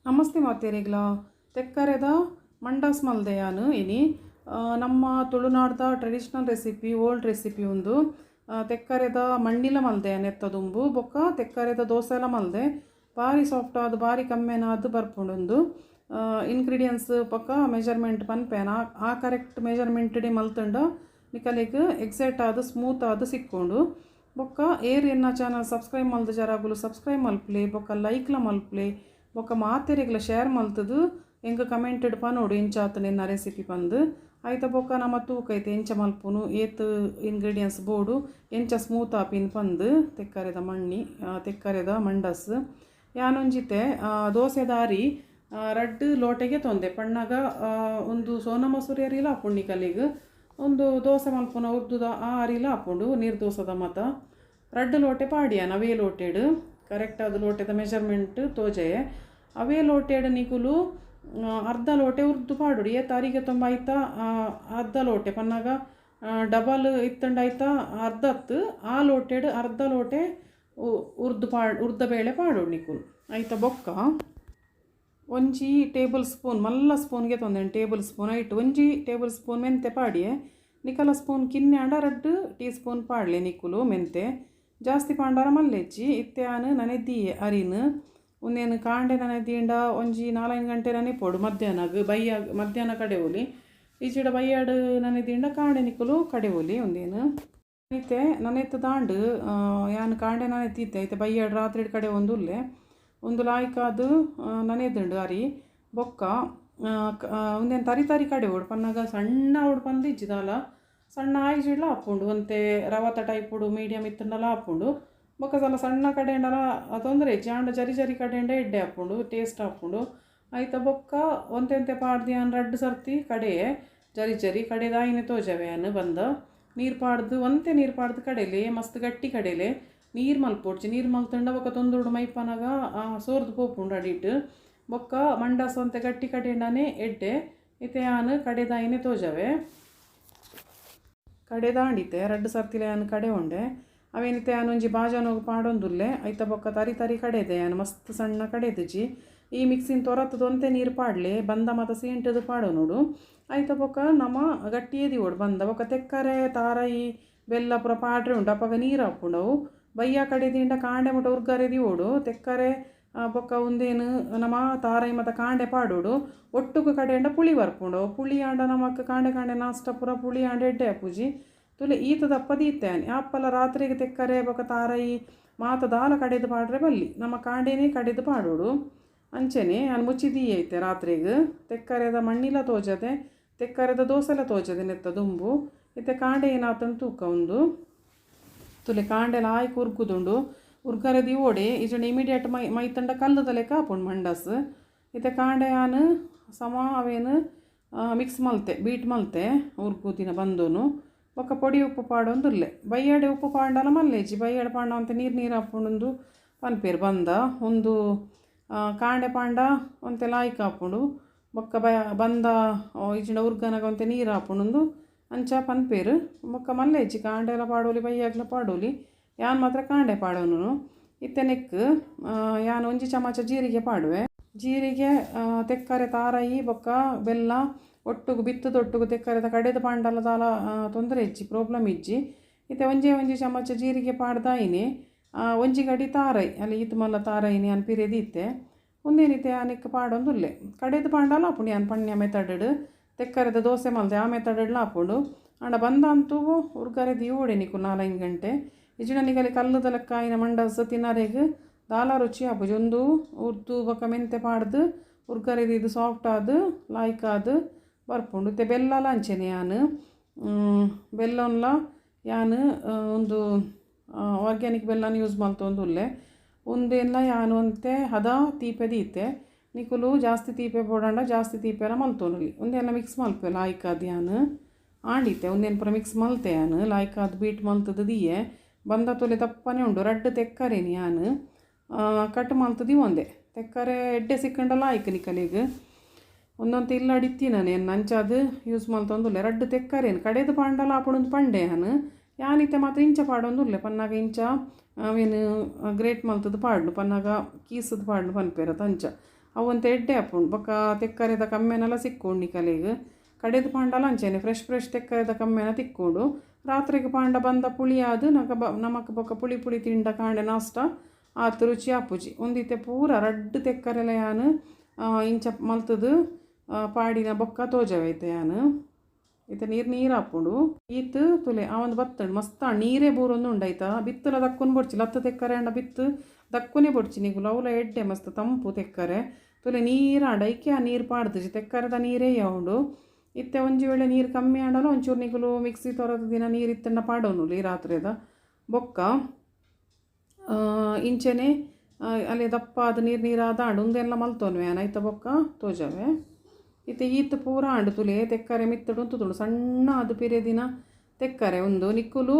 ನಮಸ್ತೆ ಮಾತೇರಿಗ್ಲ ತೆಕ್ಕರೆದ ಮಂಡಾಸ್ ಮಲ್ದೆಯಾನು ಇನಿ ನಮ್ಮ ತುಳುನಾಡ್ದ ಟ್ರೆಡಿಷನಲ್ ರೆಸಿಪಿ ಓಲ್ಡ್ ರೆಸಿಪಿ ಒಂದು ತೆಕ್ಕರೆದ ಮಣ್ಣಿಲ ಮಲ್ದೆಯಾನು ಎತ್ತದುಂಬು ಬೊಕ್ಕ ತೆಕ್ಕರೆದ ದೋಸೆಲ ಮಲ್ದೆ ಭಾರಿ ಸಾಫ್ಟ್ ಆದ ಭಾರಿ ಕಮ್ಮೆನಾದು ಬರ್ಪುಂಡು ಇಂಗ್ರೀಡಿಯೆಂಟ್ಸ್ ಪಕ್ಕ ಮೆಜರ್ಮೆಂಟ್ ಪನ್ಪೇನ ಆ ಕರೆಕ್ಟ್ ಮೆಜರ್ಮೆಂಟ್ ಡಿ ಮಲ್ತಂಡ ನಿಕಲಿಗೆ ಎಕ್ಸಾಕ್ಟ್ ಆದ ಸ್ಮೂತ್ ಆದ ಸಿಕ್ಕೊಂಡು ಬೊಕ್ಕ ಏರ್ ಎನ್ನ ಚಾನಲ್ ಸಬ್ಸ್ಕ್ರೈಬ್ ಮಲ್ದ ಜರಾಗುಲು ಸಬ್ಸ್ಕ್ರೈಬ್ ಮಲ್ಪ್ಲೆ ಬೊಕ್ಕ ಲೈಕ್ಲ ಮಲ್ಪ್ಲೆ ಬೊಕ್ಕ ಮಾತೆರೆಗ್ಲ ಶೇರ್ ಮಲ್ತದು ಎಂಗ ಕಮೆಂಟೆಡ್ ಪನೋಡು ಎಂಚಾತ ನಿನ್ನ ರೆಸಿಪಿ ಪಂದು ಐತ ಬೊಕ್ಕ ನಮ್ಮ ತೂಕ ಐತೆ ಎಂಚ ಮಲ್ಪುನು ಏತ್ ಇಂಗ್ರೀಡಿಯೆಂಟ್ಸ್ ಬೋಡು ಎಂಚ ಸ್ಮೂತ್ ಆಪಿನ್ ಪಂದು ತೆಕ್ಕರೆದ ಮಂಡಸ್ ಯಾನೊಂಜಿತೆ ದೋಸೆ ದಾರಿ ರಡ್ಡು ಲೋಟೆಗೆ ತೊಂದೆ ಪಣ್ಣಾಗ ಒಂದು ಸೋನ ಮಸೂರಿ ಅರಿಲ ಹಾಪುಂಡು ಕಲಿಗೆ ಒಂದು ದೋಸೆ ಮಲ್ಪುನ ಉರ್ದುದ ಆ ಅರಿಲ ಹಾಪುಂಡು ನೀರು ದೋಸದ ಮತ ರಡ್ಡು ಲೋಟೆ ಪಾಡಿಯಾನ ಅವೇ ಲೋಟೆಡು ಕರೆಕ್ಟ್ ಆದ ಲೋಟೆದ ಮೆಜರ್ಮೆಂಟ್ ತೋಜೆ ಅವೇ ಲೋಟೆಡು ನಿಕುಲು ಅರ್ಧ ಲೋಟೆ ಉರ್ದು ಪಾಡುಡು ತಾರಿಗೆ ತುಂಬ ಆಯ್ತಾ ಅರ್ಧ ಲೋಟೆ ಪನ್ನಾಗ ಡಬಲ್ ಇತ್ತಂಡಾಯ್ತಾ ಅರ್ಧತ್ತು ಆ ಲೋಟೆಡು ಅರ್ಧ ಲೋಟೆ ಉರ್ದ ಬೇಳೆ ಪಾಡುಡು ನಿಕುಲು ಆಯ್ತಾ ಬೊಕ್ಕ ಒಂಜಿ ಟೇಬಲ್ ಸ್ಪೂನ್ ಮಲ್ಲ ಸ್ಪೂನ್ಗೆ ತೊಂದೇನು ಟೇಬಲ್ ಸ್ಪೂನ್ ಆಯ್ತು ಒಂಜಿ ಟೇಬಲ್ ಸ್ಪೂನ್ ಮೆಂತೆ ಪಾಡಿಯೆ ನಿಕಲ ಸ್ಪೂನ್ ಕಿನ್ನೆಂಡ 2 ಟೀ ಸ್ಪೂನ್ ಪಾಡ್ಲೆ ನಿಕುಲು ಮೆಂತೆ ಜಾಸ್ತಿ ಪಾಂಡಾರ ಮಲ್ಲೆಚ್ಚಿ ಇತ್ಯಾನು ನನೆದ್ದಿಯೆ ಅರಿನು ಒಂದೇನು ಕಾಂಡೆ ನನೆದ್ದಿಂಡ ಒಂಜಿ 4 ಗಂಟೆ ನನೆ ಪೋಡು ಮಧ್ಯಾಹ್ನ ಕಡೆ ಹೋಲಿ ಈಚಿಡ ಬಯ್ಯಾಡು ನನೆದ್ದಿಂಡ ಕಾಂಡೆ ನಿಕುಲು ಕಡೆ ಹೋಲಿ ಒಂದೇನು ಐತೆ ನನೆತ್ತು ದಾಂಡು ಯಾನು ಕಾಂಡೆ ನನೆತ್ತಿತ್ತೆ ಐತೆ ಬಯ್ಯಾಡು ರಾತ್ರಿ ಕಡೆ ಒಂದು ಲಾಯ್ಕಾದು ನನೆದುಂಡು ಅರಿ ಬೊಕ್ಕ ಒಂದೇನು ತರಿ ಕಡೆ ಓಡು ಪನ್ನಾಗ ಸಣ್ಣ ಓಡು ಪಂದು ಇಜ್ಜಿದಾಲ ಸಣ್ಣ ಆಯ್ಜಿಡ್ಲ ಹಾಪುಂಡು ಒಂತೆ ರವತ ಟೈಪುಡು ಮೀಡಿಯಮ್ ಇತ್ತಂಡಲ ಹಾಪುಂಡು ಬೊಕ್ಕ ಸಲ ಸಣ್ಣ ಕಡೆಂಡಲ ತೊಂದರೆ ಜಾಂಡ ಜರಿ ಕಡೆಂಡ ಎಡ್ಡೆ ಹಾಪುಂಡು ಟೇಸ್ಟ್ ಹಾಪುಂಡು ಆಯ್ತಾ ಬೊಕ್ಕ ಒಂತೆ ಪಾಡ್ದು ಯಾನು 2 ಸರ್ತಿ ಕಡೆಯೇ ಜರಿ ಕಡೆದಾಯಿನೇ ತೋಜವೆ ಯಾನು ಬಂದ ನೀರು ಪಾಡ್ದು ನೀರು ಪಾಡ್ದು ಕಡೆಲೆ ಮಸ್ತ್ ಗಟ್ಟಿ ಕಡೆಲೆ ನೀರು ಮಲ್ಪೋಡ್ಚಿ ನೀರು ಮಲ್ತಂಡ ಬೊಕ್ಕ ತೊಂದೂಡು ಮೈಪನಾಗ ಸೋರ್ದು ಪೋಪುಂಡು ಅಡಿಟ್ಟು ಬೊಕ್ಕ ಮಂಡಾಸ ಅಂತೆ ಗಟ್ಟಿ ಕಡೆಂಡನೇ ಎಡ್ಡೆ ಇತ್ತೆ ಯಾನು ಕಡೆದಾಯಿನೇ ತೋಜವೆ ಕಡೆದಾಂಡಿತೆ 2 ಸರ್ತಿಲೆ ಯಾನು ಕಡೆ ಉಂಡೆ ಅವೇನಿತೆ ಯಾನು ಒಂಜಿ ಬಾಜಾನೋಗು ಪಾಡೊಂದುಲ್ಲೆ ಐತ ಬೊಕ್ಕ ತರಿ ಕಡೆದೆ ಯಾನು ಮಸ್ತ್ ಸಣ್ಣ ಕಡೆದಜಿ ಈ ಮಿಕ್ಸಿನ ತೊರತ್ತದು ಒಂತೆ ನೀರು ಪಾಡ್ಲೆ ಬಂದ ಮತ್ತು ಸೀಂಟದು ಪಾಡೋ ನೋಡು ಐತ ಬೊಕ್ಕ ನಮ್ಮ ಗಟ್ಟಿಯದಿ ಓಡು ಬಂದ ಬೊಕ್ಕ ತೆಕ್ಕರೆ ತಾರಾಯಿ ಬೆಲ್ಲ ಪುರ ಪಾಡ್ರೆ ಉಂಡು ಅಪ್ಪಾಗ ನೀರು ಹಾಪುಂಡವು ಬಯ್ಯ ಕಡೆದಿಂದ ಕಾಂಡೆ ಮುಟ ಉರ್ಗರೆದಿ ಓಡು ತೆಕ್ಕರೆ ಬೊಕ್ಕ ಒಂದೇನು ನಮ್ಮ ತಾರಾಯಿ ಮತ್ತು ಕಾಂಡೆ ಪಾಡೋಡು ಒಟ್ಟುಗು ಕಡೆಯಿಂದ ಪುಳಿ ಬರ್ಪುಂಡು ಪುಳಿ ಆಂಡ ನಮಕ್ ಕಾಂಡೆ ನಾಷ್ಟ ಪುರ ಪುಳಿ ಆಂಡ ಎಡ್ಡೆ ಅಪ್ಪುಜಿ ತುಲೆ ಈತ ದಪ್ಪದಿ ಇತ್ತೇನೆ ಅಪ್ಪಲ ರಾತ್ರಿಗೆ ತೆಕ್ಕರೆ ಬೊಕ್ಕ ತಾರಾಯಿ ಮಾತ ದಾಲ ಕಡೆದು ಪಾಡ್ರೆ ಬಲ್ಲಿ ನಮ್ಮ ಕಾಂಡೆನೇ ಕಡೆದು ಪಾಡೋಡು ಅಂಚೆನೆ ನಾನು ಮುಚ್ಚಿದಿ ಐತೆ ರಾತ್ರಿಗೆ ತೆಕ್ಕರೆದ ಮಣ್ಣಿಲ ತೋಜದೆ ತೆಕ್ಕರೆದ ದೋಸೆಲ ತೋಜದೆ ನೆತ್ತ ದುಂಬು ಇತ್ತೆ ಕಾಂಡೆ ಏನಾತಂದು ತೂಕ ಒಂದು ತುಲೆ ಕಾಂಡೆಲ ಆಯ್ಕೆ ಉರ್ಗುದುಂಡು ಉರ್ಗರೆದಿ ಓಡೆ ಈಜುಂಡು ಇಮಿಡಿಯೇಟ್ ಮೈತಂಡ ಕಲ್ಲದ ಲೆಕ್ಕ ಹಾಪುಂಡು ಮಂಡಸ್ ಇತ್ತೆ ಕಾಂಡೆ ಯಾನು ಸಮ ಅವೇನು ಮಿಕ್ಸ್ ಮಲ್ತೆ ಬೀಟ್ ಮಲ್ತೆ ಉರ್ಗುದಿನ ಬಂದೋನು ಬೊಕ್ಕ ಪೊಡಿ ಉಪ್ಪು ಪಾಡೊಂದುಲ್ಲೆ ಬಯ್ಯಾಡೆ ಉಪ್ಪು ಪಾಂಡಲ ಮಲ್ಲೇಜಿ ಬಯ್ಯಾಡೆ ಪಾಂಡ ಅಂತ ನೀರು ಹಾಪುಂಡು ಪನ್ಪೇರು ಬಂದ ಒಂದು ಕಾಂಡೆ ಪಾಂಡ ಒಂತೆ ಲಾಯ್ಕ ಹಾಪುಂಡು ಬೊಕ್ಕ ಬಂದ ಈಜಿಂಡ ಉರ್ಗನಾಗ ಒಂತೆ ನೀರು ಹಾಪುಂಡು ಅಂಚ ಪನ್ಪೇರು ಬೊಕ್ಕ ಮಲ್ಲೇಜಿ ಕಾಂಡೆಲ ಪಾಡೋಲಿ ಬಯ್ಯಾಗ್ಲ ಪಾಡೋಲಿ ಯಾನು ಮಾತ್ರ ಕಾಂಡೆ ಪಾಡೋನು ಇತ್ತೆ ನೆಕ್ ಯಾನು ಒಂಜಿ ಚಮಚ ಜೀರಿಗೆ ಪಾಡುವೆ ಜೀರಿಗೆ ತೆಕ್ಕರೆ ತಾರಾಯಿ ಬೊಕ್ಕ ಬೆಲ್ಲ ಒಟ್ಟುಗು ಬಿತ್ತದೊಟ್ಟುಗು ತೆಕ್ಕರೆದ ಕಡೆದ ಪಾಂಡಲ ದಾಲ ತೊಂದರೆ ಇಜ್ಜಿ ಪ್ರಾಬ್ಲಮ್ ಇಜ್ಜಿ ಇತ್ತೆ ಒಂಜಿ ಚಮಚ ಜೀರಿಗೆ ಪಾಡ್ದಾಯಿನಿ ಒಂಜಿ ಗಡಿ ತಾರಾಯಿ ಅಲ್ಲಿ ಈತು ಮಲ್ಲ ತಾರಾಯಿನಿ ಅನ್ ಪಿರಿಯದಿ ಇತ್ತೆ ಒಂದೇನಿತ್ತೆ ಆನೆಕ್ ಪಾಡೊಂದುಲ್ಲೆ ಕಡೆದು ಪಾಂಡಲ ಹಾಪುಂಡು ಯಾನು ಪಣ್ಯ ಮೆತಡ್ ತೆಕ್ಕರೆದ ದೋಸೆ ಮಲ್ದೆ ಆ ಮೆತಡೆಲ್ಲ ಹಾಪುಂಡು ಆಂಡ ಬಂದ ಅಂತೂ ಉರ್ಗರೆದಿ ಓಡೆ ನಿಕ್ಕು 4 ಗಂಟೆ ಇಜಿನ ನಿಗಲಿ ಕಲ್ಲುದ ಲೆಕ್ಕಾಯಿನ ಮಂಡಸ್ ತಿನ್ನರೆಗೆ ದಾಲ ರುಚಿ ಹಾಪುಜಿ ಒಂದು ಉರ್ದು ಬೊಕ್ಕ ಮೆಂತೆ ಪಾಡ್ದು ಉರ್ಗರೆದಿ ಇದು ಸಾಫ್ಟ್ ಆದು ಲಾಯ್ಕ್ ಆದು ಬರ್ಪುಂಡು ಇತ್ತೆ ಬೆಲ್ಲಲ ಅಂಚೆನೆ ಯಾನು ಬೆಲ್ಲನ್ಲ ಯಾನು ಒಂದು ಆರ್ಗ್ಯಾನಿಕ್ ಬೆಲ್ಲನ ಯೂಸ್ ಮಲ್ತೊಂದುಲ್ಲೆ ಒಂದೆಲ್ಲ ಯಾನು ಅಂತೆ ಹದ ತೀಪೆದಿ ಇತ್ತೆ ನಿಕುಲು ಜಾಸ್ತಿ ತೀಪೆ ಬೋಡಂಡ ಜಾಸ್ತಿ ತೀಪೆಲ್ಲ ಮಲ್ತೊಂದುಲಿ ಒಂದೆಲ್ಲ ಮಿಕ್ಸ್ ಮಲ್ಪೆ ಲಾಯ್ಕ್ ಆದ್ ಯಾನು ಆಂಡಿತ್ತೆ ಒಂದೇನು ಪುರ ಮಿಕ್ಸ್ ಮಲ್ತೆ ಯಾನು ಲಾಯ್ಕ್ ಆದ್ ಬೀಟ್ ಮಲ್ತದ ದಿಯೆ ಬಂದ ತೊಲೆ ತಪ್ಪನೇ ಉಂಡು 2 ತೆಕ್ಕರೇನಿ ಯಾನು ಕಟ್ ಮಲ್ತದಿ ಒಂದೆ ತೆಕ್ಕರೆ ಎಡ್ಡೆ ಸಿಕ್ಕಂಡಲ್ಲ ಆಯ್ಕೆ ನಿಕಲಿಗೆ ಒಂದೊಂದು ಇಲ್ಲ ಅಡಿತ್ತೀನೇ ನಂಚದು ಯೂಸ್ ಮಲ್ತೊಂದುಲ್ಲೆ 2 ತೆಕ್ಕರೇನು ಕಡೆದು ಪಾಂಡಲ ಹಾಪುಣೊಂದು ಪಂಡೆ ಯಾನಿತ್ತೆ ಮಾತ್ರ ಇಂಚ ಪಾಡೊಂದುಲ್ಲೆ ಪನ್ನಾಗ ಇಂಚ ಅವೇನು ಗ್ರೇಟ್ ಮಲ್ತದ ಪಾಡ್ನು ಪನ್ನಾಗ ಕೀಸದ ಪಾಡ್ನು ಪನ್ಪೇರ ತಂಚ ಅವಂತ ಎಡ್ಡೆ ಅಪ್ಪುಂಡು ಬೊಕ್ಕ ತೆಕ್ಕರೆದ ಕಮ್ಮೆನೆಲ್ಲ ಸಿಕ್ಕೊಂಡು ನಿಕಲೆಗ್ ಕಡೆದು ಪಾಂಡಲ ಅಂಚೆನೆ ಫ್ರೆಶ್ ತೆಕ್ಕರೆದ ಕಮ್ಮೆನ ತಿಕ್ಕೊಂಡು ರಾತ್ರಿಗೆ ಪಾಂಡ ಬಂದ ಪುಳಿ ಆದು ನಮಕ್ ಬೊಕ್ಕ ಪುಳಿ ತಿಂಡ ಕಾಂಡೆ ನಾಷ್ಟ ಆತು ರುಚಿ ಆಪುಜಿ ಒಂದಿತ್ತೆ ಪೂರ ರಡ್ಡು ತೆಕ್ಕರೆಲ ಯಾನು ಇಂಚ ಮಲ್ತದು ಪಾಡಿನ ಬೊಕ್ಕ ತೋಜವೈತೆ ಯಾನು ಇತ್ತೆ ನೀರು ಹಾಕೊಂಡು ಈತು ತುಲೆ ಅವಂದು ಬತ್ತಂಡು ಮಸ್ತ ನೀರೇ ಬೂರೊಂದು ಉಂಡಾಯ್ತಾ ಬಿತ್ತಲ ದಕ್ಕುನು ಬೊಡ್ಚಿ ಲತ್ತ ತೆಕ್ಕರೆ ಅಂಡ ಬಿತ್ತು ದಕ್ಕುನೇ ಬೊಡ್ಚಿ ನಿಗುಲು ಅವಲ ಎಡ್ಡೆ ಮಸ್ತ್ ತಂಪು ತೆಕ್ಕರೆ ತುಲೆ ನೀರು ಆಂಡ ಐಕೆ ಆ ನೀರು ಪಾಡ್ದಿಜಿ ತೆಕ್ಕರೆದ ನೀರೇ ಯಾವುದು ಇತ್ತೆ ಒಂಜಿ ವೇಳೆ ನೀರು ಕಮ್ಮಿ ಆಂಡಲ ಒಂಚೂರು ನಿಗುಲು ಮಿಕ್ಸಿ ತೊರದ ದಿನ ನೀರು ಇತ್ತಂಡ ಪಾಡೋನು ಈ ರಾತ್ರಿದ ಬೊಕ್ಕ ಇಂಚೆನೆ ಅಲ್ಲಿ ದಪ್ಪ ಅದು ನೀರಾದ ಆಂಡು ಉಂದೆಲ್ಲ ಮಲ್ತೋನ್ವೆ ಆಯ್ತ ಬೊಕ್ಕ ತೋಜವೆ ಇತ್ತೆ ಈತ್ ಪೂರ ಆಂಡು ತುಲೆ ತೆಕ್ಕರೆ ಮಿತ್ತಡು ಉಂತುದುಂಡು ಸಣ್ಣ ಅದು ಪಿರೆ ದಿನ ತೆಕ್ಕರೆ ಒಂದು ನಿಕ್ಕುಲು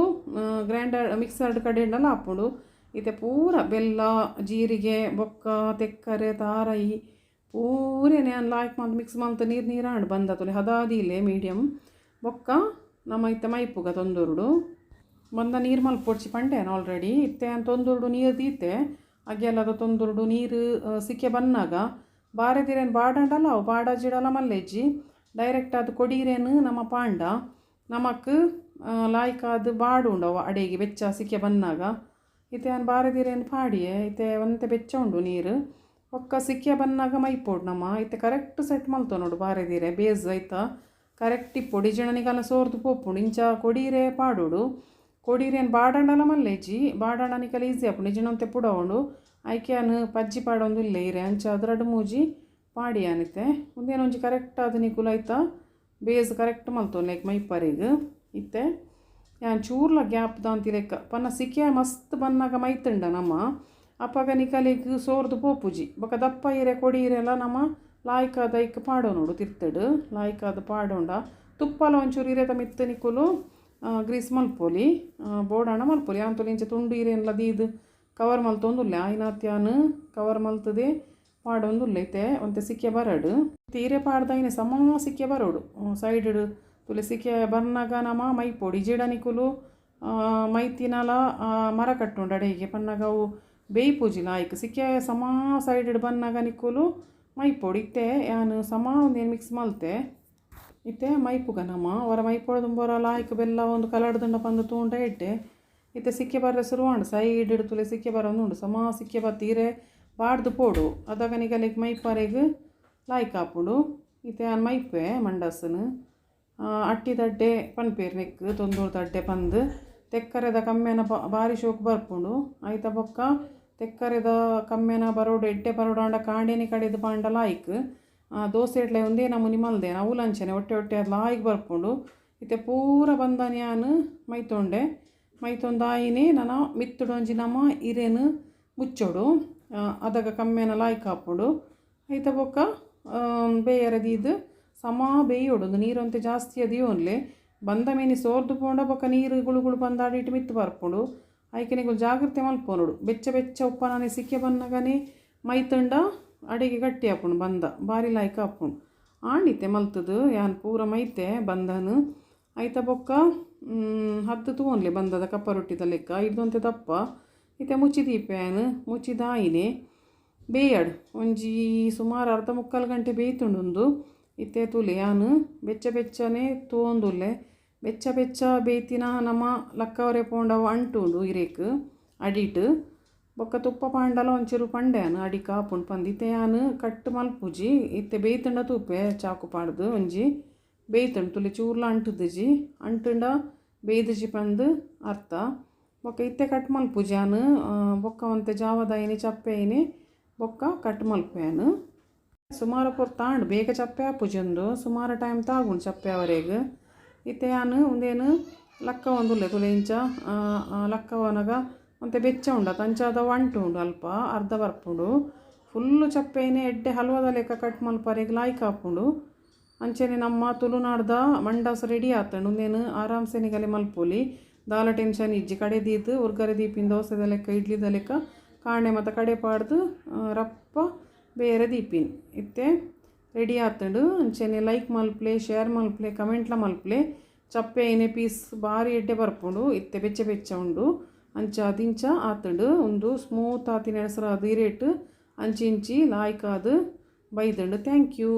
ಗ್ರೈಂಡರ್ ಮಿಕ್ಸರ್ಡ್ ಕಡೆಂಡಲ್ಲ ಹಾಪುಂಡು ಇತ್ತೆ ಪೂರ ಬೆಲ್ಲ ಜೀರಿಗೆ ಬೊಕ್ಕ ತೆಕ್ಕರೆ ತಾರಾಯಿ ಪೂರೇನೆ ನಾನು ಲಾಯ್ಕ್ ಮಂತ್ ಮಿಕ್ಸ್ ಮಂತ್ ನೀರು ಆಂಡು ಬಂದ ತುಲೆ ಹದಾದಿಲೆ ಮೀಡಿಯಮ್ ಬೊಕ್ಕ ನಮ್ಮ ಇತ್ತೆ ಮೈಪುಗ ತೊಂದೂರುಡು ಬಂದ ನೀರು ಮಲ್ಪೊಡ್ಚಿ ಪಂಡೇನು ಆಲ್ರೆಡಿ ಇತ್ತೆ ತೊಂದೂರುಡು ನೀರು ದೀತೆ ಅಗ್ಗೆಲ್ಲದ ತೊಂದೂರುಡು ನೀರು ಸಿಕ್ಕೆ ಬನ್ನಾಗ ಬಾರೆದಿರೇನು ಬಾಡಂಡಲ್ಲ ಅವು ಬಾಡಜಿಡಲ್ಲ ಮಲ್ಲೆಜ್ಜಿ ಡೈರೆಕ್ಟ್ ಅದು ಕೊಡೀರೇನು ನಮ್ಮ ಪಾಂಡ ನಮಕ್ ಲಾಯ್ಕಾದ ಬಾಡು ಉಂಡವು ಅಡೆಗೆ ಬೆಚ್ಚ ಸಿಕ್ಕೆ ಬನ್ನಾಗ ಇತ್ತೆ ನಾನು ಬಾರೆದಿರೇನು ಪಾಡಿಯೇ ಇತ್ತೆ ಒಂತೆ ಬೆಚ್ಚ ಉಂಡು ನೀರು ಒಕ್ಕ ಸಿಕ್ಕೆ ಬನ್ನಾಗ ಮೈಪೋಡು ನಮ್ಮ ಇತ್ತೆ ಕರೆಕ್ಟ್ ಸೆಟ್ ಮಲ್ತೋ ನೋಡು ಬಾರೆದಿರೆ ಬೇಸ್ ಆಯ್ತಾ ಕರೆಕ್ಟ್ ಇಪ್ಪು ಡಿಜಣನಿಗೆಲ್ಲ ಸೋರ್ದು ಪೋಪುಂಡು ಇಂಚ ಕೊಡೀರೆ ಪಾಡೋಡು ಕೊಡೀರೇನು ಬಾಡಂಡಲ್ಲ ಮಲ್ಲೆಜ್ಜಿ ಬಾಡಣ್ಣನಿಗೆಲ್ಲ ಈಸಿ ಆಪುಂಡು ನಿಜನಂತೆ ಪುಡವೊಂಡು ಐಕ್ಯಾನು ಪಜ್ಜಿ ಪಾಡೊಂದು ಇಲ್ಲ ಇರೆ ಅಂಚ ಅದ್ರಡ್ ಮೂಜಿ ಪಾಡಿ ಆನಿತ್ತೆ ಒಂದೇನೊಂಜಿ ಕರೆಕ್ಟ್ ಅದು ನಿಕುಲು ಆಯ್ತಾ ಬೇಸ್ ಕರೆಕ್ಟ್ ಮಲ್ತೋನ್ ಲೈಕ್ ಮೈಪರಿಗೆ ಇತ್ತೆ ಯಾನ್ ಚೂರ್ಲ ಗ್ಯಾಪ್ ದಾಂತಿ ಲೆಕ್ಕ ಪನ್ನ ಸಿಕ್ಕೆ ಮಸ್ತ್ ಬನ್ನಾಗ ಮೈತಂಡ ನಮ್ಮ ಅಪ್ಪಗ ನಿಕಲಿಗೆ ಸೋರ್ದು ಪೋಪುಜಿ ಬೊಕ ದಪ್ಪ ಇರೆ ಕೊಡೀರೆಲ್ಲ ನಮ್ಮ ಲಾಯ್ಕಾದ ಐಕ್ ಪಾಡೋ ನೋಡು ತಿರ್ತಡು ಲಾಯ್ಕಾದ ಪಾಡೋಂಡ ತುಪ್ಪಲ ಒಂಚೂರು ಇರೆತ ಮಿತ್ತ ನಿಕುಲು ಗ್ರೀಸ್ ಮಲ್ಪೊಲಿ ಬೋಡಾಣ ಮಲ್ಪೊಲಿ ಅಂತೂ ಇಂಚೆ ತುಂಡು ಇರೇನ್ಲ ದೀದು ಕವರ್ ಮಲ್ತೊಂದುಲ್ಲೆ ಆಯ್ನಾತ್ಯಾನು ಕವರ್ ಮಲ್ತದೆ ಪಾಡೊಂದುಲ್ಲೈತೆ ಒಂತೆ ಸಿಕ್ಕೆ ಬರಡು ತೀರೆ ಪಾಡ್ದಾಯಿನ ಸಮ ಸಿಕ್ಕೆ ಬರೋಡು ಸೈಡ್ ತುಲೆ ಸಿಕ್ಕೆ ಬರ್ನಾಗ ನಮ್ಮ ಮೈಪೊಡಿ ಜಿಡನಿಕುಲು ಮೈತಿನಲ ಮರ ಕಟ್ಟುಂಡು ಅಡೆಗೆ ಪನ್ನಾಗ ಅವು ಬೇಯ್ಪೂಜಿಲ ಆಯ್ಕೆ ಸಿಕ್ಕೆ ಸಮ ಸೈಡ್ ಬನ್ನಾಗ ನಿಕ್ಕುಲು ಮೈಪೊಡಿ ಇತ್ತೆ ಯಾನು ಸಮ ಒಂದೇನು ಮಿಕ್ಸ್ ಮಲ್ತೆ ಇತ್ತೆ ಮೈಪುಗ ನಮ್ಮ ಅವರ ಮೈಪೊಡ ಬರೋಲ್ಲ ಆಯ್ಕೆ ಬೆಲ್ಲ ಒಂದು ಕಲಡ್ದಂಡ ಬಂದು ತೂಂಡ ಇಟ್ಟೆ ಇತ್ತೆ ಸಿಕ್ಕೆ ಬರ್ರೆ ಸುರುವಾಂಡು ಸೈಡ್ ತುಲೆ ಸಿಕ್ಕೆ ಬರೋದು ಉಂಡು ಸಮ ಸಿಕ್ಕೆ ಬತ್ತೀರೆ ಬಾಡ್ದು ಪೋಡು ಅದಾಗ ನಿಗಲಿಗೆ ಮೈಪರೆಗೆ ಲಾಯ್ಕ್ ಹಾಪುಡು ಇತ್ತೆ ನಾನು ಮೈಪೆ ಮಂಡಸ್ಸನು ಅಟ್ಟಿ ತಡ್ಡೆ ಪನ್ಪೇರು ನೆಕ್ ತೊಂದೂರು ತಡ್ಡೆ ಪಂದು ತೆಕ್ಕರೆದ ಕಮ್ಮೆನ ಬಾರಿ ಶೋಕು ಬರ್ಪುಂಡು ಆಯ್ತ ಬೊಕ್ಕ ತೆಕ್ಕರೆದ ಕಮ್ಮೆನ ಬರೋಡು ಎಡ್ಡೆ ಬರೋಡಾಂಡ ಕಾಂಡೇನಿ ಕಡೆದು ಪಾಂಡ ಲಾಯ್ಕ್ ದೋಸೆ ಇಡ್ಲೆ ಒಂದೇ ನಮೂನಿ ಮಲ್ದೇನು ಅವಲಂಚನೆ ಹೊಟ್ಟೆ ಅದು ಲಾಯ್ಕ್ ಬರ್ಪುಂಡು ಇತ್ತೆ ಪೂರ ಬಂದಾನೆ ನಾನು ಮೈತೊಂದಾಯಿನೇ ನಾನು ಮಿತ್ತುಡೊಂಜಿ ನಮ್ಮ ಇರೇನು ಮುಚ್ಚೋಡು ಅದಾಗ ಕಮ್ಮೆನ ಲಾಯ್ಕ್ ಹಾಪುಡು ಐತ ಬೊಕ್ಕ ಬೇಯರದೀದು ಸಮ ಬೇಯೋಡು ನೀರಂತೆ ಜಾಸ್ತಿ ಅದಿಯೋನ್ಲೆ ಬಂದ ಮೇನಿ ಸೋರ್ದು ಪೋಂಡ ಬೊಕ್ಕ ನೀರು ಗುಳುಗುಳು ಬಂದಾಡಿಟ್ಟು ಮಿತ್ತು ಬರ್ಪುಂಡು ಐಕೆನಿಗಳು ಜಾಗ್ರತೆ ಮಲ್ಪೋನೋಡು ಬೆಚ್ಚ ಉಪ್ಪನಾನೆ ಸಿಕ್ಕೆ ಬನ್ನಗನೆ ಮೈತಂಡ ಅಡಿಗೆ ಗಟ್ಟಿ ಹಾಪುಂಡು ಬಂದ ಬಾರಿ ಲಾಯ್ಕ್ ಹಾಪುಂಡು ಆಂಡಿತ್ತೆ ಮಲ್ತದು ಯಾನ್ ಪೂರ ಮೈತೆ ಬಂದನು ಐತ ಬೊಕ್ಕ ಹತ್ತು ತೂನ್ಲೆ ಬಂದದ ಕಪ್ಪ ರೊಟ್ಟಿದ ಲೆಕ್ಕ ಇಡ್ದೊಂತೆ ದಪ್ಪ ಇತ್ತೆ ಮುಚ್ಚಿದೀಪೇನು ಮುಚ್ಚಿದಾಯಿನೇ ಬೇಯಡು ಒಂಜಿ ಸುಮಾರು ಅರ್ಧ ಮುಕ್ಕಾಲು ಗಂಟೆ ಬೇಯ್ತುಂಡು ಇತ್ತೆ ತುಲೆ ಯಾನು ಬೆಚ್ಚನೆ ತೋಂದುಲ್ಲೆ ಬೆಚ್ಚ ಬೇಯ್ತಿನ ನಮ್ಮ ಲಕ್ಕವರೆ ಪೋಂಡವು ಅಂಟುಂಡು ಇರೇಕ್ ಅಡಿಟ್ ಬೊಕ್ಕ ತುಪ್ಪ ಪಾಂಡಲ ಒಂಚೂರು ಪಂಡ್ಯಾನು ಅಡಿಕ ಹಾಪುಂಡು ಪಂದಿತ್ತೆ ಯಾನು ಕಟ್ ಮಲ್ಪುಜಿ ಇತ್ತೆ ಬೇಯ್ತಂಡ ತೂಪೆ ಚಾಕು ಪಾಡ್ದು ಒಂಜಿ ಬೇಯ್ತಂಡು ತುಲೆ ಚೂರ್ಲ ಅಂಟುದಜಿ ಅಂಟುಂಡ ಬೇಯ್ದಜಿ ಪಂದು ಅರ್ಥ ಬೊಕ್ಕ ಇತ್ತೆ ಕಟ್ ಮಲ್ಪುಜಿ ಯಾನು ಬೊಕ್ಕ ಒಂತೆ ಜಾವದಾಯಿನಿ ಚಪ್ಪೆಯಿನಿ ಬೊಕ್ಕ ಕಟ್ ಮಲ್ಪೇನು ಸುಮಾರು ತಾಂಡು ಬೇಗ ಚಪ್ಪೆ ಹಾಪುಜಿ ಒಂದು ಸುಮಾರು ಟೈಮ್ ತಾಗುಂಡು ಚಪ್ಪೆ ಅವರೆಗೆ ಇತ್ತೆ ಯಾನು ಒಂದೇನು ಲಕ್ಕ ಒಂದುಲ್ಲೆ ತುಲೆ ಇಂಚ ಲಕ್ಕವನಗ ಒಂತೆ ಬೆಚ್ಚ ಉಂಡ ತಂಚಾದ ಅಂಟು ಉಂಡು ಅಲ್ಪ ಅರ್ಧ ಬರ್ಪುಂಡು ಫುಲ್ಲು ಚಪ್ಪೆನೇ ಎಡ್ಡೆ ಹಲ್ವದ ಲೆಕ್ಕ ಕಟ್ ಮಲ್ಪರೆಗೆ ಲಾಯ್ಕ್ ಹಾಪುಂಡು ಅಂಚೆನೆ ನಮ್ಮ ತುಳುನಾಡ್ದ ಮಂಡಾಸ್ ರೆಡಿ ಆತಂಡು ಒಂದೇನು ಆರಾಮ್ಸೆ ನಿಗಲೆ ಮಲ್ಪೊಲಿ ದಾಲ ಟೆನ್ಷನ್ ಇಜ್ಜಿ ಕಡೆ ದೀತು ಉರ್ಗರೆ ದೀಪಿನ ದೋಸೆದ ಲೆಕ್ಕ ಇಡ್ಲಿದ ಲೆಕ್ಕ ಕಾಣೆ ಮತ್ತು ಕಡೆ ಪಾಡ್ದು ರಪ್ಪ ಬೇರೆ ದೀಪಿನ ಇತ್ತೆ ರೆಡಿ ಆತಂಡು ಅಂಚೆನೆ ಲೈಕ್ ಮಲ್ಪ್ಲೆ ಶೇರ್ ಮಲ್ಪ್ಲೆ ಕಮೆಂಟ್ಲ ಮಲ್ಪ್ಲೆ ಚಪ್ಪೆ ಏನೇ ಪೀಸ್ ಬಾರಿ ಎಡ್ಡೆ ಬರ್ಪುಂಡು ಇತ್ತೆ ಬೆಚ್ಚ ಉಂಡು ಅಂಚ ದಿಂಚ ಆತಂಡು ಒಂದು ಸ್ಮೂತ್ ಆತಿನ ಹೆಸರು ಅದು ಇರೇಟ್ ಅಂಚಿ ಲಾಯ್ಕ್ ಅದು ಬೈದಂಡು ಥ್ಯಾಂಕ್ ಯು.